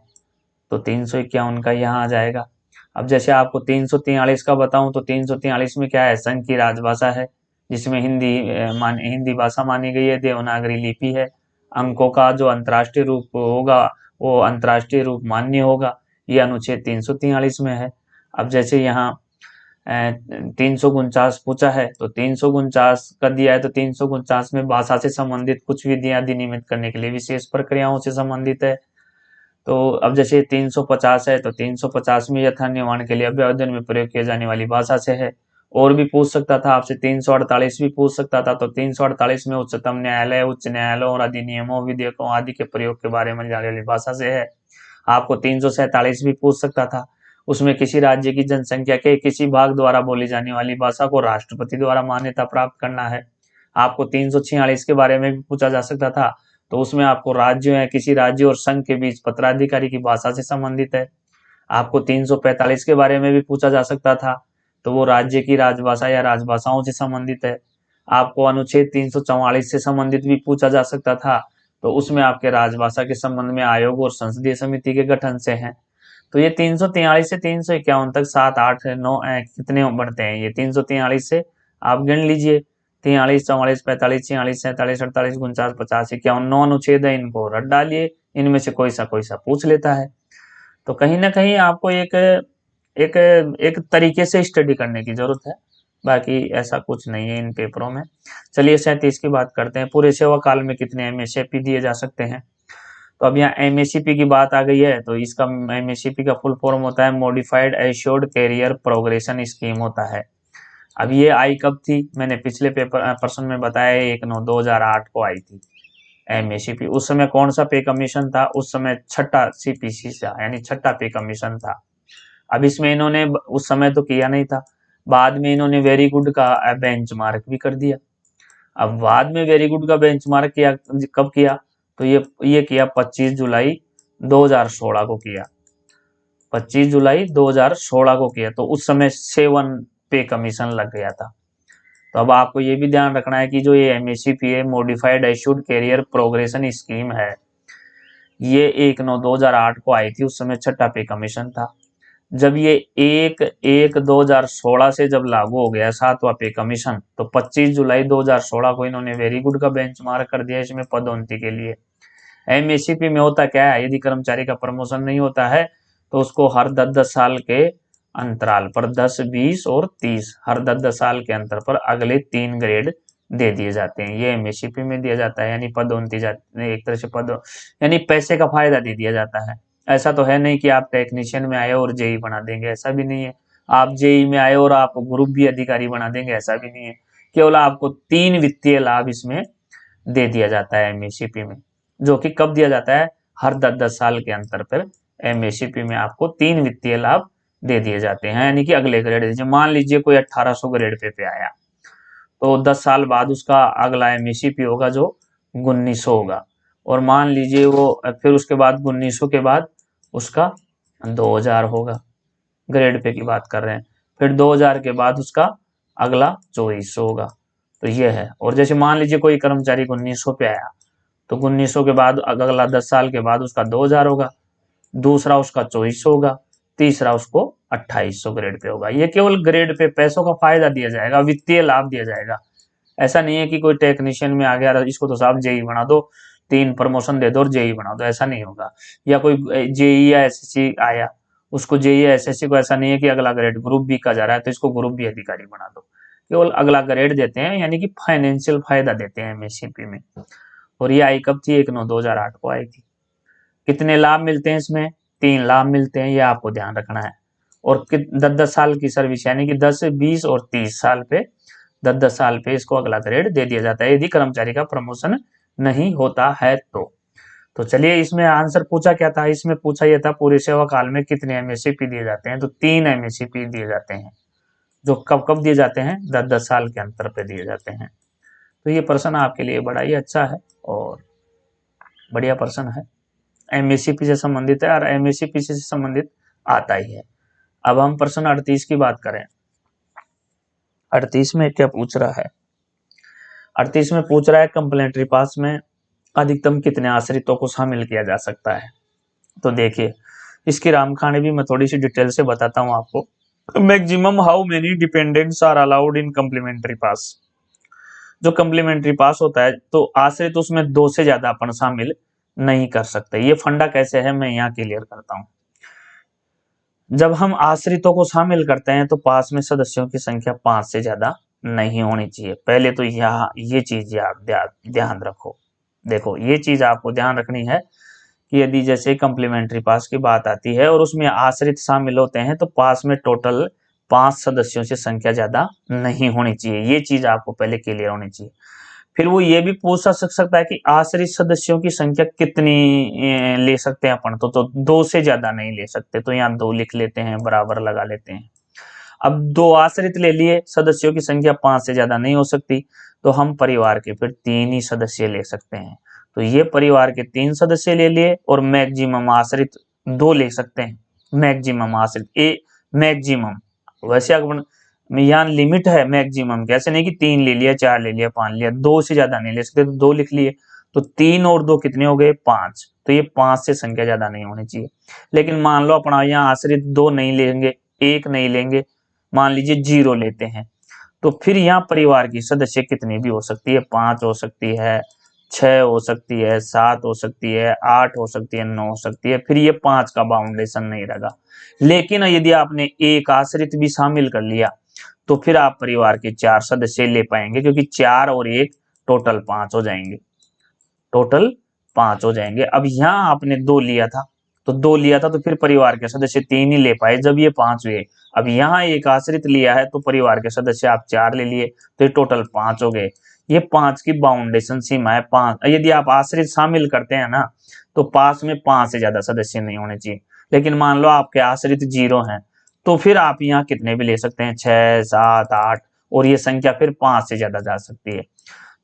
तो 351 का यहाँ आ जाएगा। अब जैसे आपको 343 का बताऊं तो 343 में क्या है, संघ की राजभाषा है, जिसमें हिंदी भाषा मानी गई है, देवनागरी लिपि है, अंकों का जो अंतर्राष्ट्रीय रूप होगा वो अंतर्राष्ट्रीय रूप मान्य होगा, ये अनुच्छेद 343 में है। अब जैसे यहाँ 349 पूछा है, तो 349 का दिया है, तो 349 में भाषा से संबंधित कुछ विधियां अधिनियमित करने के लिए विशेष प्रक्रियाओं से संबंधित है। तो अब जैसे 350 है, तो 350 में यथा निर्माण के लिए अभ्यावेदन में प्रयोग किए जाने वाली भाषा से है। और भी पूछ सकता था आपसे, 348 भी पूछ सकता था, तो 348 में उच्चतम न्यायालय, उच्च न्यायालय और अधिनियमों, विधेयकों आदि के प्रयोग के बारे में जाने वाली भाषा से है। आपको 347 भी पूछ सकता था, उसमें किसी राज्य की जनसंख्या के किसी भाग द्वारा बोली जाने वाली भाषा को राष्ट्रपति द्वारा मान्यता प्राप्त करना है। आपको 346 के बारे में भी पूछा जा सकता था, तो उसमें आपको राज्यों या किसी राज्य और संघ के बीच पत्राधिकारी की भाषा से संबंधित है। आपको 345 के बारे में भी पूछा जा सकता था, तो वो राज्य की राजभाषा या राजभाषाओं से संबंधित है। आपको अनुच्छेद 344 से संबंधित भी पूछा जा सकता था, तो उसमें आपके राजभाषा के संबंध में आयोग और संसदीय समिति के गठन से है। तो ये 343 से 351 तक 7, 8, 9 कितने बढ़ते हैं, ये 343 से आप गिन लीजिए, 43, 44, 45, 46, 47, 48, 49, 50, 51, 9 अनुच्छेद है, इनको रट डालिए, इनमें से कोई सा पूछ लेता है। तो कहीं ना कहीं आपको एक एक एक तरीके से स्टडी करने की जरूरत है, बाकी ऐसा कुछ नहीं है इन पेपरों में। चलिए 37 की बात करते हैं, पूरे सेवा काल में कितने एमएससीपी दिए जा सकते हैं। तो अब यहाँ एमएससीपी की बात आ गई है, तो इसका एमएससीपी का फुल फॉर्म होता है modified assured career progression scheme होता है। अब ये आई कब थी, मैंने पिछले प्रश्न में बताया 1/9/2008 को आई थी एमएससीपी। उस समय कौन सा पे कमीशन था, उस समय छठा सीपीसी था, यानी छठा पे कमीशन था। अब इसमें इन्होंने उस समय तो किया नहीं था, बाद में इन्होंने वेरी गुड का बेंचमार्क भी कर दिया। अब बाद में वेरी गुड का बेंचमार्क किया, कब किया, तो ये किया 25 जुलाई 2016 को किया, 25 जुलाई 2016 को किया। तो उस समय 7 पे कमीशन लग गया था। तो अब आपको ये भी ध्यान रखना है कि जो ये एमएससीपी है, modified assured career progression scheme है, ये 1/9/2008 को आई थी, उस समय छठा पे कमीशन था। जब ये 1/1/2016 से जब लागू हो गया 7वां पे कमीशन, तो 25 जुलाई 2016 को इन्होंने वेरी गुड का बेंचमार्क कर दिया इसमें पदोन्नति के लिए। एमएससीपी में होता क्या है, यदि कर्मचारी का प्रमोशन नहीं होता है तो उसको हर 10-10 साल के अंतराल पर 10, 20 और 30 हर 10-10 साल के अंतर पर अगले 3 ग्रेड दे दिए जाते हैं। ये एमएससीपी में दिया जाता है, यानी पदोन्नति एक तरह से यानी पैसे का फायदा दे दिया जाता है। ऐसा तो है नहीं कि आप टेक्नीशियन में आए और जेई बना देंगे, ऐसा भी नहीं है। आप जेई में आए और आप ग्रुप बी अधिकारी बना देंगे, ऐसा भी नहीं है। केवल आपको 3 वित्तीय लाभ इसमें दे दिया जाता है एमएससीपी में, जो कि कब दिया जाता है, हर 10-10 साल के अंतर पर एमएससीपी में आपको 3 वित्तीय लाभ दे दिए जाते हैं, यानी कि अगले ग्रेड। मान लीजिए कोई 1800 ग्रेड पे आया, तो 10 साल बाद उसका अगला एमएससीपी होगा जो 1900 होगा, और मान लीजिए वो फिर उसके बाद 1900 के बाद उसका 2000 होगा, ग्रेड पे की बात कर रहे हैं। फिर 2000 के बाद उसका अगला 2400 होगा। तो ये है। और जैसे मान लीजिए कोई कर्मचारी 1900 पे आया, तो 1900 के बाद अगला 10 साल के बाद उसका 2000 होगा, दूसरा उसका 2400 होगा, तीसरा उसको 2800 ग्रेड पे होगा। ये केवल ग्रेड पे पैसों का फायदा दिया जाएगा, वित्तीय लाभ दिया जाएगा। ऐसा नहीं है कि कोई टेक्नीशियन में आ गया इसको तो साहब जेई बना दो, 3 प्रमोशन दे दो और जेई बना दो, ऐसा नहीं होगा। या कोई जेई या एसएससी आया, उसको जेई या एसएससी को ऐसा नहीं है कि अगला ग्रेड ग्रुप बी का जा रहा है तो इसको ग्रुप बी अधिकारी बना दो, केवल अगला ग्रेड देते हैं, यानी कि फाइनेंशियल फायदा देते हैं एमएससीपी में। और ये आई कब थी, 1/9/2008 को आई थी। कितने लाभ मिलते हैं इसमें, 3 लाभ मिलते हैं, ये आपको ध्यान रखना है। और 10-10 साल की सर्विस, यानी कि 10, 20 और 30 साल पे 10-10 साल पे इसको अगला ग्रेड दे दिया जाता है, यदि कर्मचारी का प्रमोशन नहीं होता है तो चलिए इसमें आंसर पूछा क्या था, इसमें पूछा यह था पूरे सेवा काल में कितने एमएससीपी दिए जाते हैं, तो 3 एमएससीपी दिए जाते हैं, जो कब कब दिए जाते हैं, 10-10 साल के अंतर पे दिए जाते हैं। तो ये प्रश्न आपके लिए बड़ा ही अच्छा है और बढ़िया प्रश्न है, एमएससीपी से संबंधित है और एमएससीपी से संबंधित आता ही है। अब हम प्रश्न 38 की बात करें। 38 में क्या पूछ रहा है, 38 में पूछ रहा है कंप्लीमेंट्री पास में अधिकतम कितने आश्रितों को शामिल किया जा सकता है। तो देखिए इसकी रामखाने भी मैं थोड़ी सी डिटेल से बताता हूं आपको। Maximum how many dependents are allowed in complimentary pass. जो कंप्लीमेंट्री पास होता है तो आश्रित उसमें 2 से ज्यादा अपन शामिल नहीं कर सकते। ये फंडा कैसे है मैं यहाँ क्लियर करता हूँ। जब हम आश्रितों को शामिल करते हैं तो पास में सदस्यों की संख्या 5 से ज्यादा नहीं होनी चाहिए। पहले तो यहाँ ये चीज आप ध्यान रखो। देखो ये चीज आपको ध्यान रखनी है कि यदि जैसे कंप्लीमेंट्री पास की बात आती है और उसमें आश्रित शामिल होते हैं तो पास में टोटल 5 सदस्यों से संख्या ज्यादा नहीं होनी चाहिए। ये चीज आपको पहले क्लियर होनी चाहिए। फिर वो ये भी पूछ सकता है कि आश्रित सदस्यों की संख्या कितनी ले सकते हैं अपन, तो 2 से ज्यादा नहीं ले सकते। तो यहाँ 2 लिख लेते हैं, बराबर लगा लेते हैं। अब 2 आश्रित ले लिए, सदस्यों की संख्या 5 से ज्यादा नहीं हो सकती, तो हम परिवार के फिर 3 ही सदस्य ले सकते हैं। तो ये परिवार के 3 सदस्य ले लिए और मैक्सिमम आश्रित 2 ले सकते हैं। मैक्सिमम आश्रित मैक्सिमम, वैसे अगर यहाँ लिमिट है मैक्सिमम की, ऐसे नहीं कि 3 ले लिया, 4 ले लिया, 5 लिया, 2 से ज्यादा नहीं ले सकते। तो 2 लिख लिए, तो 3 और 2 कितने हो गए, 5। तो ये 5 से संख्या ज्यादा नहीं होनी चाहिए। लेकिन मान लो अपना यहाँ आश्रित 2 नहीं लेंगे, 1 नहीं लेंगे, मान लीजिए 0 लेते हैं, तो फिर यहाँ परिवार की सदस्य कितनी भी हो सकती है, 5 हो सकती है, 6 हो सकती है, 7 हो सकती है, 8 हो सकती है, 9 हो सकती है। फिर ये 5 का बाउंडेशन नहीं रहेगा। लेकिन यदि आपने एक आश्रित भी शामिल कर लिया तो फिर आप परिवार के 4 सदस्य ले पाएंगे, क्योंकि 4 और 1 टोटल 5 हो जाएंगे। टोटल 5 हो जाएंगे। अब यहाँ आपने 2 लिया था, तो 2 लिया था तो फिर परिवार के सदस्य 3 ही ले पाए जब ये 5 हुए। अब यहाँ एक आश्रित लिया है तो परिवार के सदस्य आप 4 ले लिए, तो ये टोटल 5 हो गए। ये 5 की बाउंडेशन सीमा है 5। यदि आप आश्रित शामिल करते हैं ना तो पास में 5 से ज्यादा सदस्य नहीं होने चाहिए। लेकिन मान लो आपके आश्रित 0 हैं, तो फिर आप यहाँ कितने भी ले सकते हैं, 6, 7, 8, और ये संख्या फिर 5 से ज्यादा जा सकती है।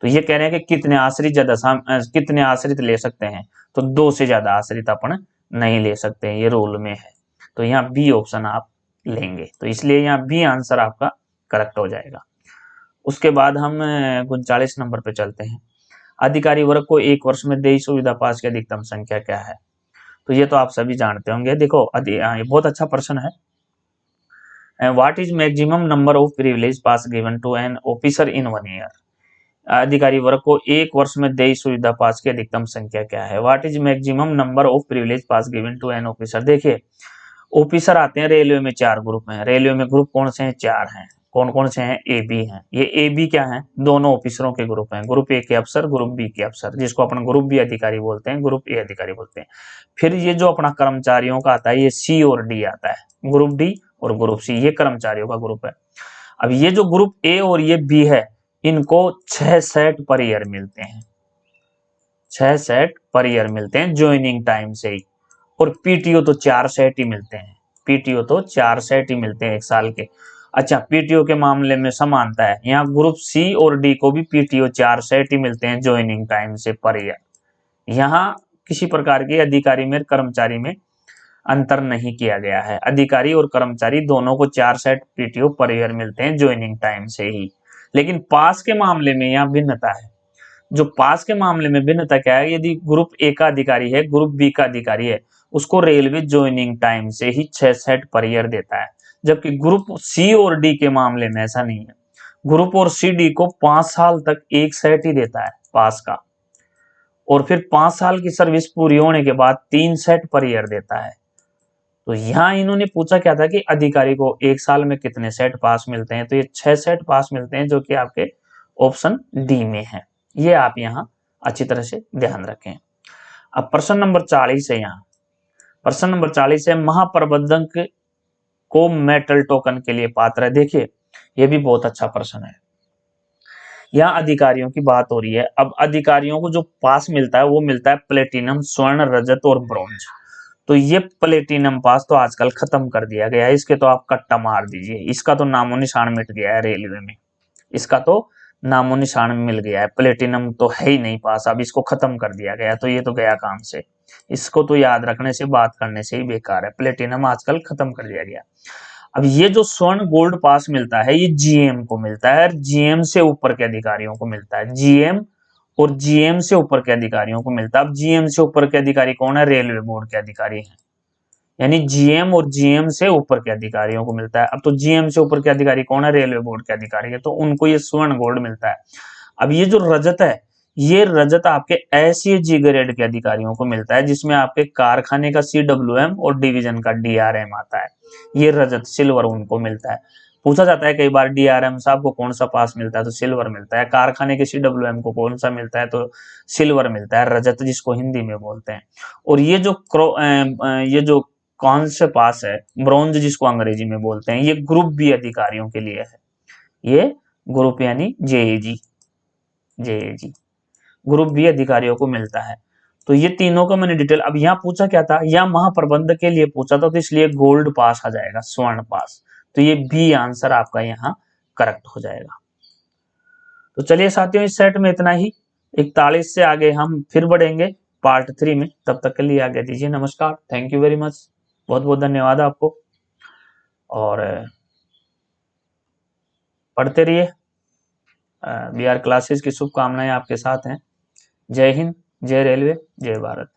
तो ये कह रहे हैं कि कितने आश्रित ले सकते हैं, तो 2 से ज्यादा आश्रित अपन नहीं ले सकते हैं, ये रूल में है। तो यहाँ बी ऑप्शन आप लेंगे, तो इसलिए यहाँ बी आंसर आपका करेक्ट हो जाएगा। उसके बाद हम 39 नंबर पे चलते हैं। अधिकारी वर्ग को 1 वर्ष में देय सुविधा पास की अधिकतम संख्या क्या है। तो ये तो आप सभी जानते होंगे। देखो ये बहुत अच्छा प्रश्न है। What is maximum number of privilege pass given to an officer in 1 year. अधिकारी वर्ग को 1 वर्ष में देय सुविधा पास की अधिकतम संख्या क्या है। What is maximum number of privilege pass given to an officer. देखिए ऑफिसर आते हैं रेलवे में, 4 ग्रुप हैं। रेलवे में ग्रुप कौन से हैं, 4 हैं। कौन कौन से हैं, ए बी हैं। ये ए बी क्या है, दोनों ऑफिसरों के ग्रुप हैं। ग्रुप ए के अफसर, ग्रुप बी के अफसर, जिसको अपन ग्रुप बी अधिकारी बोलते हैं, ग्रुप ए अधिकारी बोलते हैं। फिर ये जो अपना कर्मचारियों का आता है, ये सी और डी आता है। ग्रुप डी और ग्रुप सी, ये कर्मचारियों का ग्रुप है। अब ये जो ग्रुप ए और ये बी है, इनको 6 सेट पर ईयर मिलते हैं। 6 सेट पर ईयर मिलते हैं ज्वाइनिंग टाइम से ही। और पीटीओ तो 4 सेट ही मिलते हैं। पीटीओ तो 4 सेट ही मिलते हैं 1 साल के। अच्छा, पीटीओ के मामले में समानता है, यहाँ ग्रुप सी और डी को भी पीटीओ 4 सेट ही मिलते हैं ज्वाइनिंग टाइम से पर ईयर। यहाँ किसी प्रकार के अधिकारी में कर्मचारी में अंतर नहीं किया गया है। अधिकारी और कर्मचारी दोनों को 4 सेट पीटीओ पर ईयर मिलते हैं ज्वाइनिंग टाइम से ही। लेकिन पास के मामले में यहाँ भिन्नता है। जो पास के मामले में भिन्नता क्या है, यदि ग्रुप ए का अधिकारी है, ग्रुप बी का अधिकारी है, उसको रेलवे ज्वाइनिंग टाइम से ही 6 सेट पर ईयर देता है। जबकि ग्रुप सी और डी के मामले में ऐसा नहीं है। ग्रुप और सी डी को 5 साल तक 1 सेट ही देता है पास का, और फिर 5 साल की सर्विस पूरी होने के बाद 3 सेट पर ईयर देता है। तो यहाँ इन्होंने पूछा क्या था कि अधिकारी को 1 साल में कितने सेट पास मिलते हैं, तो ये 6 सेट पास मिलते हैं, जो कि आपके ऑप्शन डी में है। ये आप यहाँ अच्छी तरह से ध्यान रखें। अब प्रश्न नंबर 40 है। यहाँ प्रश्न नंबर 40 है, महाप्रबंधक को मेटल टोकन के लिए पात्र है। देखिए ये भी बहुत अच्छा प्रश्न है। यहाँ अधिकारियों की बात हो रही है। अब अधिकारियों को जो पास मिलता है वो मिलता है प्लेटिनम, स्वर्ण, रजत और ब्रॉन्ज। तो ये प्लेटिनम पास तो आजकल खत्म कर दिया गया है, इसके तो आप कट्टा मार दीजिए, इसका तो नामो निशान मिट गया है रेलवे में, इसका तो नामो निशान मिल गया है। प्लेटिनम तो है ही नहीं पास, अब इसको खत्म कर दिया गया, तो ये तो गया काम से। इसको तो याद रखने से, बात करने से ही बेकार है। प्लेटिनम आजकल खत्म कर दिया गया। अब ये जो स्वर्ण गोल्ड पास मिलता है ये जीएम को मिलता है, जीएम से ऊपर के अधिकारियों को मिलता है। जीएम और जीएम से ऊपर के अधिकारियों को मिलता है। अब जीएम से ऊपर के अधिकारी कौन है? रेलवे बोर्ड के अधिकारी हैं। यानी जीएम और जीएम से ऊपर के अधिकारियों को मिलता है। अब तो जीएम से ऊपर के अधिकारी कौन है? रेलवे बोर्ड के अधिकारी है, तो उनको ये स्वर्ण गोल्ड मिलता है। अब ये जो रजत है, ये रजत आपके एसईजी ग्रेड के अधिकारियों को मिलता है, जिसमें आपके कारखाने का सीडब्ल्यूएम और डिवीजन का डीआरएम आता है। ये रजत सिल्वर उनको मिलता है। पूछा जाता है कई बार डीआरएम साहब को कौन सा पास मिलता है, तो सिल्वर मिलता है। कारखाने के सीडब्ल्यूएम को कौन सा मिलता है, तो सिल्वर मिलता है, रजत जिसको हिंदी में बोलते हैं। और ये जो कौन से पास है, ब्रॉन्ज जिसको अंग्रेजी में बोलते हैं, ये ग्रुप बी अधिकारियों के लिए है। ये ग्रुप यानी जेएजी, जेएजी ग्रुप बी अधिकारियों को मिलता है। तो ये तीनों का मैंने डिटेल, अब यहाँ पूछा क्या था, यहाँ महाप्रबंधक के लिए पूछा था, तो इसलिए गोल्ड पास आ जाएगा, स्वर्ण पास। तो ये बी आंसर आपका यहाँ करेक्ट हो जाएगा। तो चलिए साथियों, इस सेट में इतना ही। 41 से आगे हम फिर बढ़ेंगे पार्ट 3 में। तब तक के लिए आगे दीजिए नमस्कार, थैंक यू वेरी मच, बहुत बहुत धन्यवाद आपको, और पढ़ते रहिए। बी आर क्लासेस की शुभकामनाएं आपके साथ हैं। जय हिंद, जय रेलवे, जय भारत।